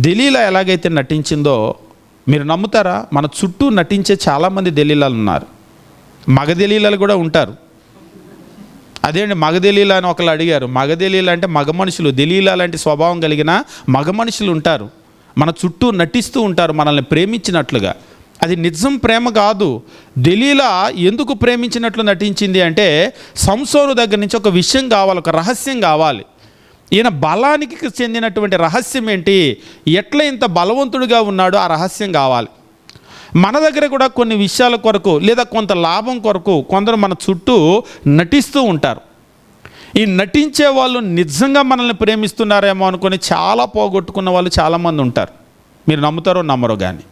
దెలీలా ఎలాగైతే నటించిందో మీరు నమ్ముతారా? మన చుట్టూ నటించే చాలామంది దెలీలాలు ఉన్నారు. మగ దెలీలాలు కూడా ఉంటారు. అదేంటి మగ దెలీలా అని ఒకళ్ళు అడిగారు. మగ దెలీలా అంటే మగ మనుషులు, దెలీలా లాంటి స్వభావం కలిగిన మగ మనుషులు ఉంటారు. మన చుట్టూ నటిస్తూ ఉంటారు మనల్ని ప్రేమించినట్లుగా. అది నిజం ప్రేమ కాదు. దెలీలా ఎందుకు ప్రేమించినట్లు నటించింది అంటే సంసోను దగ్గర నుంచి ఒక విషయం కావాలి, ఒక రహస్యం కావాలి. ఈయన బలానికి చెందినటువంటి రహస్యం ఏంటి, ఎట్లా ఇంత బలవంతుడిగా ఉన్నాడో ఆ రహస్యం కావాలి. మన దగ్గర కూడా కొన్ని విషయాల కొరకు లేదా కొంత లాభం కొరకు కొందరు మన చుట్టూ నటిస్తూ ఉంటారు. ఈ నటించే వాళ్ళు నిజంగా మనల్ని ప్రేమిస్తున్నారేమో అనుకొని చాలా పోగొట్టుకున్న వాళ్ళు చాలామంది ఉంటారు. మీరు నమ్ముతారో నమ్మరో కానీ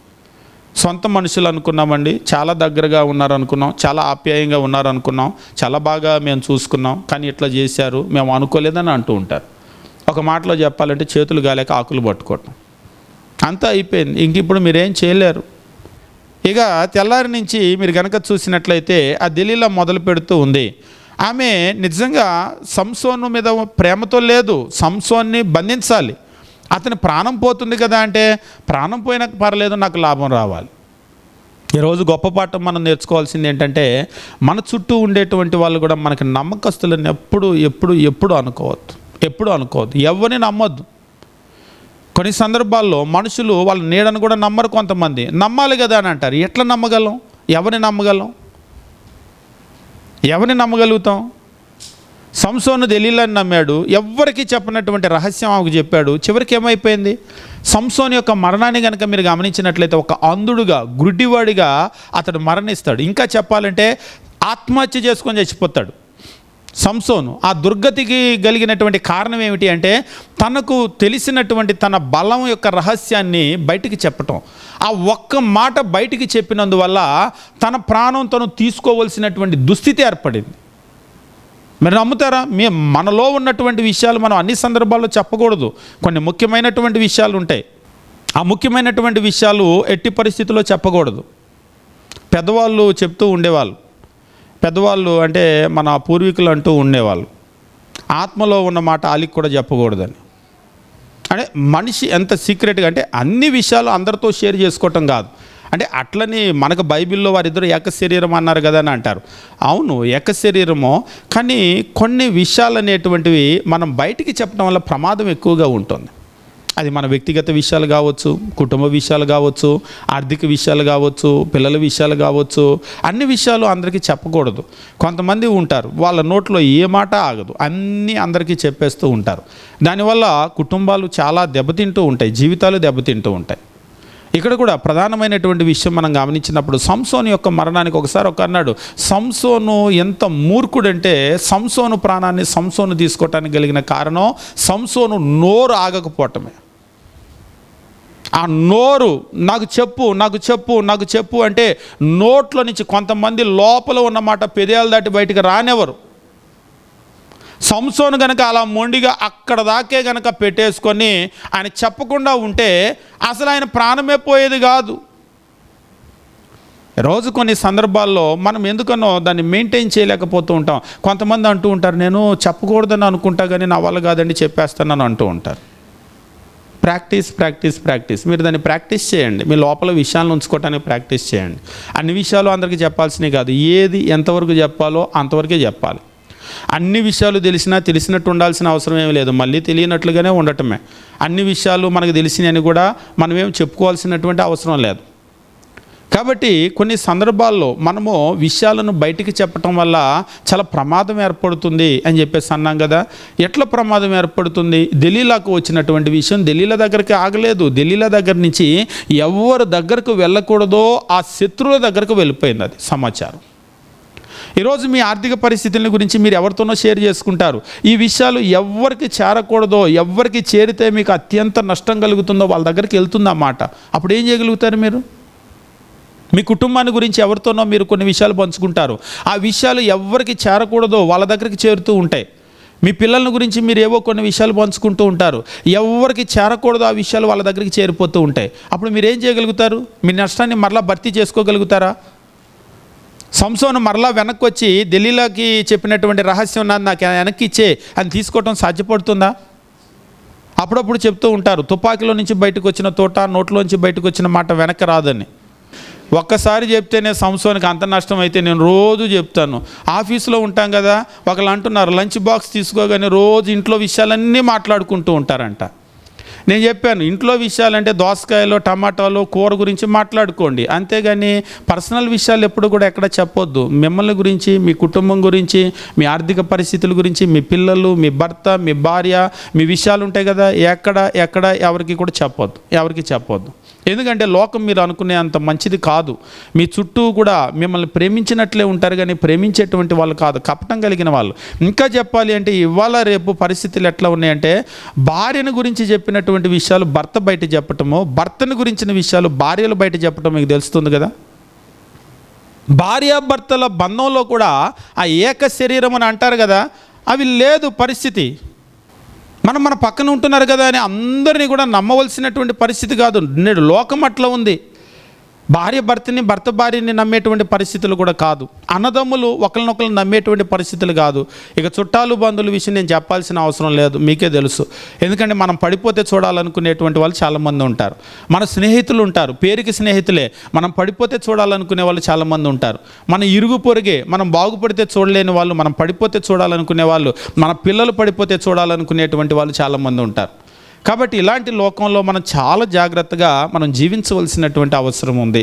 సొంత మనుషులు అనుకున్నామండి, చాలా దగ్గరగా ఉన్నారు అనుకున్నాం, చాలా ఆప్యాయంగా ఉన్నారు అనుకున్నాం, చాలా బాగా మేము చూసుకున్నాం, కానీ ఇట్లా చేశారు మేము అనుకోలేదని అంటూ ఉంటారు. ఒక మాటలో చెప్పాలంటే చేతులు గాలేక ఆకులు పట్టుకోవటం, అంతా అయిపోయింది. ఇంక ఇప్పుడు మీరేం చేయలేరు. ఇక తెల్లారి నుంచి మీరు కనుక చూసినట్లయితే ఆ దెలీలా మొదలు పెడుతూ ఉంది. ఆమె నిజంగా సంసోను మీద ప్రేమతో లేదు, సంసోన్ని బంధించాలి. అతని ప్రాణం పోతుంది కదా అంటే ప్రాణం పోయినా పర్లేదు, నాకు లాభం రావాలి. ఈరోజు గొప్ప పాఠం మనం నేర్చుకోవాల్సింది ఏంటంటే మన చుట్టూ ఉండేటువంటి వాళ్ళు కూడా మనకి నమ్మకస్తులని ఎప్పుడు అనుకోవద్దు. ఎవరిని నమ్మొద్దు. కొన్ని సందర్భాల్లో మనుషులు వాళ్ళ నీడను కూడా నమ్మరు. కొంతమంది నమ్మాలి కదా అని అంటారు. ఎట్లా నమ్మగలం? ఎవరిని నమ్మగలుగుతాం? సంసోను దెలీలాని నమ్మాడు, ఎవ్వరికి చెప్పనటువంటి రహస్యం ఆమెకు చెప్పాడు. చివరికి ఏమైపోయింది? సంసోను యొక్క మరణాన్ని కనుక మీరు గమనించినట్లయితే ఒక అంధుడుగా, గుడ్డివాడిగా అతడు మరణిస్తాడు. ఇంకా చెప్పాలంటే ఆత్మహత్య చేసుకొని చచ్చిపోతాడు సంసోను. ఆ దుర్గతికి కలిగినటువంటి కారణం ఏమిటి అంటే తనకు తెలిసినటువంటి తన బలం యొక్క రహస్యాన్ని బయటికి చెప్పటం. ఆ ఒక్క మాట బయటికి చెప్పినందువల్ల తన ప్రాణం తను తీసుకోవలసినటువంటి దుస్థితి ఏర్పడింది. మీరు నమ్ముతారా? మనలో ఉన్నటువంటి విషయాలు మనం అన్ని సందర్భాల్లో చెప్పకూడదు. కొన్ని ముఖ్యమైనటువంటి విషయాలు ఉంటాయి. ఆ ముఖ్యమైనటువంటి విషయాలు ఎట్టి పరిస్థితుల్లో చెప్పకూడదు. పెద్దవాళ్ళు చెప్తూ ఉండేవాళ్ళు, పెద్దవాళ్ళు అంటే మన పూర్వీకులు అంటూ ఉండేవాళ్ళు, ఆత్మలో ఉన్న మాట ఆలికి కూడా చెప్పకూడదని. అంటే మనిషి ఎంత సీక్రెట్గా అంటే అన్ని విషయాలు అందరితో షేర్ చేసుకోవటం కాదు. అంటే అట్లని మనకు బైబిల్లో వారిద్దరూ ఏక శరీరం అన్నారు కదా అని అంటారు. అవును, ఏక శరీరము, కానీ కొన్ని విషయాలు అనేటువంటివి మనం బయటికి చెప్పడం వల్ల ప్రమాదం ఎక్కువగా ఉంటుంది. అది మన వ్యక్తిగత విషయాలు కావచ్చు, కుటుంబ విషయాలు కావచ్చు, ఆర్థిక విషయాలు కావచ్చు, పిల్లల విషయాలు కావచ్చు, అన్ని విషయాలు అందరికీ చెప్పకూడదు. కొంతమంది ఉంటారు వాళ్ళ నోట్లో ఏ మాట ఆగదు, అన్నీ అందరికీ చెప్పేస్తూ ఉంటారు. దానివల్ల కుటుంబాలు చాలా దెబ్బతింటూ ఉంటాయి, జీవితాలు దెబ్బతింటూ ఉంటాయి. ఇక్కడ కూడా ప్రధానమైనటువంటి విషయం మనం గమనించినప్పుడు సంసోను యొక్క మరణానికి ఒకసారి అన్నాడు, సంసోను ఎంత మూర్ఖుడంటే సంసోను ప్రాణాన్ని సంసోను తీసుకోవటానికి కలిగిన కారణం సంసోను నోరు ఆగకపోవటమే. ఆ నోరు నాకు చెప్పు అంటే నోట్లో నుంచి కొంతమంది లోపల ఉన్నమాట పెదేలు దాటి బయటికి రానివ్వరు. సంసోను గనక అలా మొండిగా అక్కడ దాకే గనక పెట్టేసుకొని ఆయన చెప్పకుండా ఉంటే అసలు ఆయన ప్రాణమే పోయేది కాదు. రోజు కొన్ని సందర్భాల్లో మనం ఎందుకనో దాన్ని మెయింటైన్ చేయలేకపోతూ ఉంటాం. కొంతమంది అంటూ ఉంటారు, నేను చెప్పకూడదని అనుకుంటా కానీ నా వల్ల కాదండి చెప్పేస్తానని అంటూ ఉంటారు. ప్రాక్టీస్. మీరు దాన్ని ప్రాక్టీస్ చేయండి. మీ లోపల విషయాలను ఉంచుకోవటానికి ప్రాక్టీస్ చేయండి. అన్ని విషయాలు అందరికీ చెప్పాల్సినవి కాదు, ఏది ఎంతవరకు చెప్పాలో అంతవరకే చెప్పాలి. అన్ని విషయాలు తెలిసినట్టు ఉండాల్సిన అవసరం ఏమీ లేదు, మళ్ళీ తెలియనట్లుగానే ఉండటమే. అన్ని విషయాలు మనకు తెలిసినవి కూడా మనమేం చెప్పుకోవాల్సినటువంటి అవసరం లేదు. కాబట్టి కొన్ని సందర్భాల్లో మనము విషయాలను బయటికి చెప్పటం వల్ల చాలా ప్రమాదం ఏర్పడుతుంది అని చెప్పేసి అన్నాం కదా. ఎట్లా ప్రమాదం ఏర్పడుతుంది? దెలీలాకు వచ్చినటువంటి విషయం దెలీలా దగ్గరికి ఆగలేదు. దెలీలా దగ్గర నుంచి ఎవరి దగ్గరకు వెళ్ళకూడదో ఆ శత్రువుల దగ్గరకు వెళ్ళిపోయింది అది సమాచారం. ఈరోజు మీ ఆర్థిక పరిస్థితుల గురించి మీరు ఎవరితోనో షేర్ చేసుకుంటారు. ఈ విషయాలు ఎవరికి చేరకూడదో, ఎవరికి చేరితే మీకు అత్యంత నష్టం కలుగుతుందో వాళ్ళ దగ్గరికి వెళ్తుందన్నమాట. అప్పుడు ఏం చేయగలుగుతారు మీరు? మీ కుటుంబాన్ని గురించి ఎవరితోనో మీరు కొన్ని విషయాలు పంచుకుంటారు. ఆ విషయాలు ఎవరికి చేరకూడదో వాళ్ళ దగ్గరికి చేరుతూ ఉంటాయి. మీ పిల్లల గురించి మీరు ఏవో కొన్ని విషయాలు పంచుకుంటూ ఉంటారు. ఎవరికి చేరకూడదో ఆ విషయాలు వాళ్ళ దగ్గరికి చేరిపోతూ ఉంటాయి. అప్పుడు మీరు ఏం చేయగలుగుతారు? మీ నష్టాన్ని మరలా భర్తీ చేసుకోగలుగుతారా? సంసోను మరలా వెనక్కి వచ్చి దెలీలాకి చెప్పినటువంటి రహస్యం నాకు వెనక్కి ఇచ్చే అని తీసుకోవటం సాధ్యపడుతుందా? అప్పుడప్పుడు చెప్తూ ఉంటారు, తుపాకీలో నుంచి బయటకు వచ్చిన తోట నోట్లోంచి బయటకు వచ్చిన మాట వెనక్కి రాదని. ఒక్కసారి చెప్తేనే సంసోనికి అంత నష్టం అయితే నేను రోజు చెప్తాను. ఆఫీసులో ఉంటాం కదా, ఒకళ్ళు అంటున్నారు లంచ్ బాక్స్ తీసుకోగానే రోజు ఇంట్లో విషయాలన్నీ మాట్లాడుకుంటూ ఉంటారంట. నేను చెప్పాను, ఇంట్లో విషయాలంటే దోసకాయలు టమాటాలు కూర గురించి మాట్లాడుకోండి, అంతేగాని పర్సనల్ విషయాలు ఎప్పుడు కూడా ఎక్కడ చెప్పొద్దు. మిమ్మల్ని గురించి, మీ కుటుంబం గురించి, మీ ఆర్థిక పరిస్థితుల గురించి, మీ పిల్లలు, మీ భర్త, మీ భార్య, మీ విషయాలు ఉంటాయి కదా, ఎక్కడ ఎవరికి కూడా చెప్పొద్దు. ఎందుకంటే లోకం మీరు అనుకునే అంత మంచిది కాదు. మీ చుట్టూ కూడా మిమ్మల్ని ప్రేమించినట్లే ఉంటారు కానీ ప్రేమించేటువంటి వాళ్ళు కాదు, కపటం కలిగిన వాళ్ళు. ఇంకా చెప్పాలి అంటే ఇవాళ రేపు పరిస్థితులు ఎట్లా ఉన్నాయంటే, భార్యను గురించి చెప్పినటువంటి విషయాలు భర్త బయట చెప్పటము, భర్తను గురించిన విషయాలు భార్యలు బయట చెప్పటం మీకు తెలుస్తుంది కదా. భార్యాభర్తల బంధంలో కూడా ఆ ఏక శరీరం అని అంటారు కదా, అవి లేదు పరిస్థితి. మన పక్కన ఉంటున్నారు కదా అని అందరినీ కూడా నమ్మవలసినటువంటి పరిస్థితి కాదు. నేడు లోకం అట్లా ఉంది. భార్య భర్తని, భర్త భార్యని నమ్మేటువంటి పరిస్థితులు కూడా కాదు. అన్నదమ్ములు ఒకరినొకరు నమ్మేటువంటి పరిస్థితులు కాదు. ఇక చుట్టాలు బంధువుల విషయం నేను చెప్పాల్సిన అవసరం లేదు, మీకే తెలుసు. ఎందుకంటే మనం పడిపోతే చూడాలనుకునేటువంటి వాళ్ళు చాలామంది ఉంటారు. మన స్నేహితులు ఉంటారు, పేరుకి స్నేహితులే, మనం పడిపోతే చూడాలనుకునే వాళ్ళు చాలామంది ఉంటారు. మన ఇరుగు పొరుగే, మనం బాగుపడితే చూడలేని వాళ్ళు, మనం పడిపోతే చూడాలనుకునే వాళ్ళు, మన పిల్లలు పడిపోతే చూడాలనుకునేటువంటి వాళ్ళు చాలామంది ఉంటారు. కాబట్టి ఇలాంటి లోకంలో మనం చాలా జాగ్రత్తగా మనం జీవించవలసినటువంటి అవసరం ఉంది.